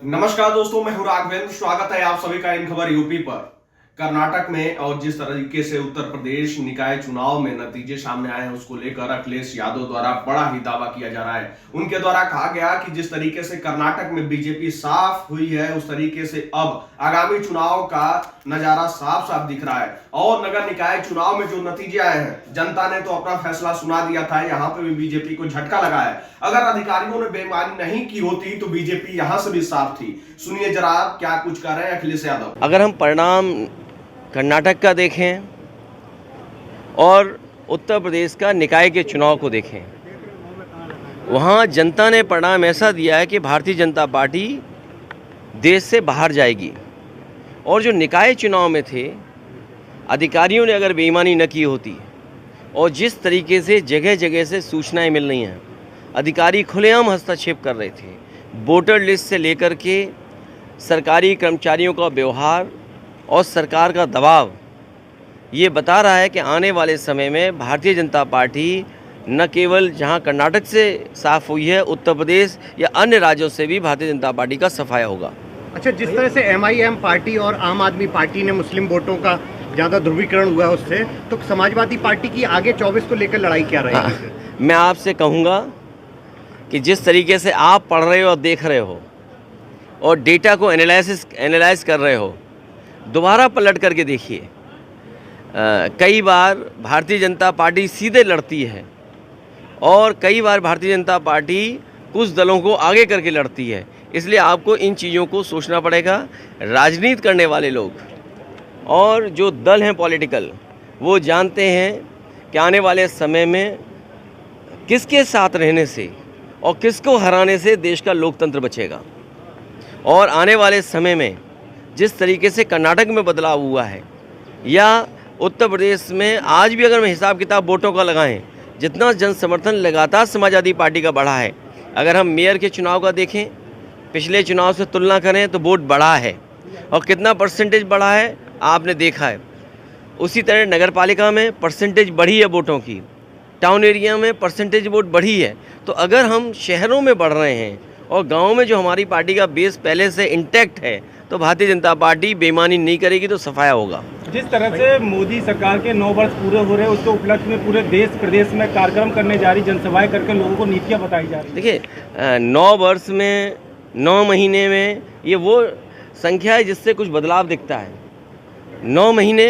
नमस्कार दोस्तों, मैं हूं राघवेंद्र। स्वागत है आप सभी का इन खबर यूपी पर। कर्नाटक में और जिस तरीके से उत्तर प्रदेश निकाय चुनाव में नतीजे सामने आए हैं, उसको लेकर अखिलेश यादव द्वारा बड़ा ही दावा किया जा रहा है। उनके द्वारा कहा गया कि जिस तरीके से कर्नाटक में बीजेपी साफ हुई है, उस तरीके से अब आगामी चुनाव का नजारा साफ साफ दिख रहा है। और नगर निकाय चुनाव में जो नतीजे आए हैं, जनता ने तो अपना फैसला सुना दिया था। यहाँ पे भी बीजेपी को झटका लगा है। अगर अधिकारियों ने बेईमानी नहीं की होती तो बीजेपी यहाँ से भी साफ थी। सुनिए जरा आप क्या कुछ कर रहे हैं अखिलेश यादव। अगर हम परिणाम कर्नाटक का देखें और उत्तर प्रदेश का निकाय के चुनाव को देखें, वहाँ जनता ने परिणाम ऐसा दिया है कि भारतीय जनता पार्टी देश से बाहर जाएगी। और जो निकाय चुनाव में थे, अधिकारियों ने अगर बेईमानी न की होती और जिस तरीके से जगह जगह से सूचनाएं मिल रही हैं, अधिकारी खुलेआम हस्तक्षेप कर रहे थे। वोटर लिस्ट से लेकर के सरकारी कर्मचारियों का व्यवहार और सरकार का दबाव ये बता रहा है कि आने वाले समय में भारतीय जनता पार्टी न केवल जहां कर्नाटक से साफ हुई है, उत्तर प्रदेश या अन्य राज्यों से भी भारतीय जनता पार्टी का सफाया होगा। अच्छा, जिस तरह से एमआईएम पार्टी और आम आदमी पार्टी ने मुस्लिम वोटों का ज़्यादा ध्रुवीकरण हुआ है उससे, तो समाजवादी पार्टी की आगे 24 को लेकर लड़ाई क्या रहेगी? मैं आपसे कहूँगा कि जिस तरीके से आप पढ़ रहे हो और देख रहे हो और डेटा को एनालाइज कर रहे हो, दोबारा पलट करके देखिए। कई बार भारतीय जनता पार्टी सीधे लड़ती है और कई बार भारतीय जनता पार्टी कुछ दलों को आगे करके लड़ती है। इसलिए आपको इन चीज़ों को सोचना पड़ेगा। राजनीति करने वाले लोग और जो दल हैं पॉलिटिकल, वो जानते हैं कि आने वाले समय में किसके साथ रहने से और किसको हराने से देश का लोकतंत्र बचेगा। और आने वाले समय में जिस तरीके से कर्नाटक में बदलाव हुआ है या उत्तर प्रदेश में आज भी अगर हम हिसाब किताब वोटों का लगाएं, जितना जन समर्थन लगातार समाजवादी पार्टी का बढ़ा है। अगर हम मेयर के चुनाव का देखें, पिछले चुनाव से तुलना करें तो वोट बढ़ा है और कितना परसेंटेज बढ़ा है आपने देखा है। उसी तरह नगर पालिका में परसेंटेज बढ़ी है वोटों की, टाउन एरिया में परसेंटेज वोट बढ़ी है। तो अगर हम शहरों में बढ़ रहे हैं और गाँव में जो हमारी पार्टी का बेस पहले से इंटैक्ट है, तो भारतीय जनता पार्टी बेईमानी नहीं करेगी तो सफाया होगा। जिस तरह से मोदी सरकार के 9 वर्ष पूरे हो रहे हैं, उसके उपलक्ष्य में पूरे देश प्रदेश में कार्यक्रम करने जा रही, जनसभाएं करके लोगों को नीतियां बताई जा रही। देखिए, 9 वर्ष में 9 महीने में ये वो संख्या है जिससे कुछ बदलाव दिखता है। 9 महीने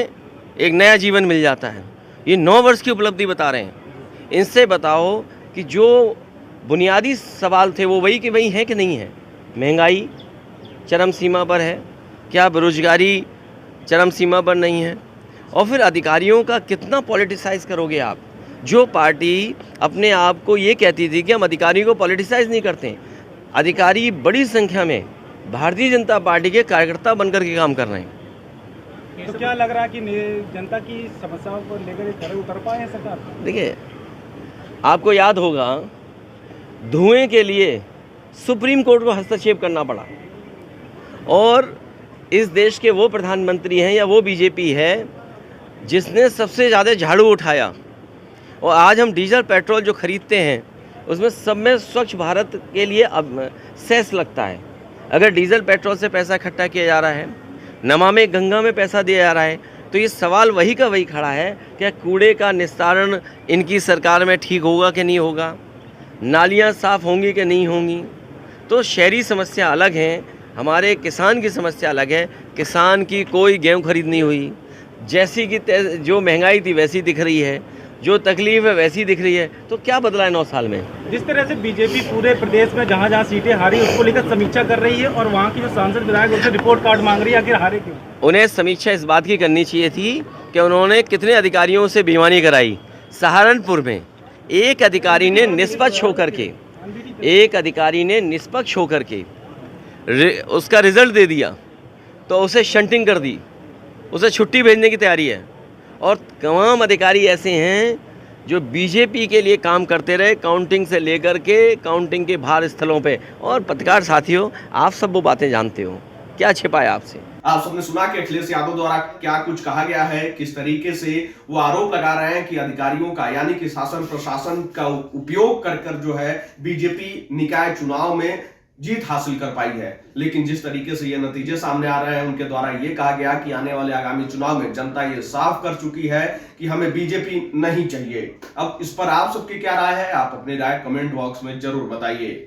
एक नया जीवन मिल जाता है। ये 9 वर्ष की उपलब्धि बता रहे हैं। इनसे बताओ कि जो बुनियादी सवाल थे वो वही कि वही है कि नहीं है। महंगाई चरम सीमा पर है, क्या बेरोजगारी चरम सीमा पर नहीं है? और फिर अधिकारियों का कितना पॉलिटिसाइज करोगे आप? जो पार्टी अपने आप को ये कहती थी कि हम अधिकारियों को पॉलिटिसाइज नहीं करते, अधिकारी बड़ी संख्या में भारतीय जनता पार्टी के कार्यकर्ता बनकर के काम कर रहे हैं। तो क्या लग रहा है कि जनता की समस्याओं को लेकर खड़े उतर पाए हैं सरकार? देखिए, आपको याद होगा धुएं के लिए सुप्रीम कोर्ट को हस्तक्षेप करना पड़ा और इस देश के वो प्रधानमंत्री हैं या वो बीजेपी है जिसने सबसे ज़्यादा झाड़ू उठाया। और आज हम डीजल पेट्रोल जो खरीदते हैं उसमें सब में स्वच्छ भारत के लिए अब सेस लगता है। अगर डीजल पेट्रोल से पैसा इकट्ठा किया जा रहा है, नमामि गंगा में पैसा दिया जा रहा है, तो ये सवाल वही का वही खड़ा है कि कूड़े का निस्तारण इनकी सरकार में ठीक होगा कि नहीं होगा, नालियाँ साफ़ होंगी कि नहीं होंगी। तो शहरी समस्या अलग हैं, हमारे किसान की समस्या अलग है। किसान की कोई गेहूँ खरीद नहीं हुई, जैसी की जो महंगाई थी वैसी दिख रही है, जो तकलीफ है वैसी दिख रही है। तो क्या बदला है 9 साल में? जिस तरह से बीजेपी पूरे प्रदेश में जहां जहां सीटें हारी उसको लेकर समीक्षा कर रही है और वहां की जो सांसद विधायक उनसे रिपोर्ट कार्ड मांग रही है, आखिर हारे क्यों? उन्हें समीक्षा इस बात की करनी चाहिए थी कि उन्होंने कितने अधिकारियों से बेईमानी कराई। सहारनपुर में एक अधिकारी ने निष्पक्ष होकर के उसका रिजल्ट दे दिया, तो उसे शंटिंग कर दी, उसे छुट्टी भेजने की तैयारी है। और तमाम अधिकारी ऐसे हैं जो बीजेपी के लिए काम करते रहे, काउंटिंग से लेकर के काउंटिंग के बाहर स्थलों पे। और पत्रकार साथियों, आप सब वो बातें जानते हो, क्या छिपाया आपसे? आप सबने सुना कि अखिलेश यादव द्वारा क्या कुछ कहा गया है, किस तरीके से वो आरोप लगा रहे हैं कि अधिकारियों का यानी कि शासन प्रशासन का उपयोग कर जो है बीजेपी निकाय चुनाव में जीत हासिल कर पाई है। लेकिन जिस तरीके से ये नतीजे सामने आ रहे हैं, उनके द्वारा ये कहा गया कि आने वाले आगामी चुनाव में जनता ये साफ कर चुकी है कि हमें बीजेपी नहीं चाहिए। अब इस पर आप सबकी क्या राय है? आप अपनी राय कमेंट बॉक्स में जरूर बताइए।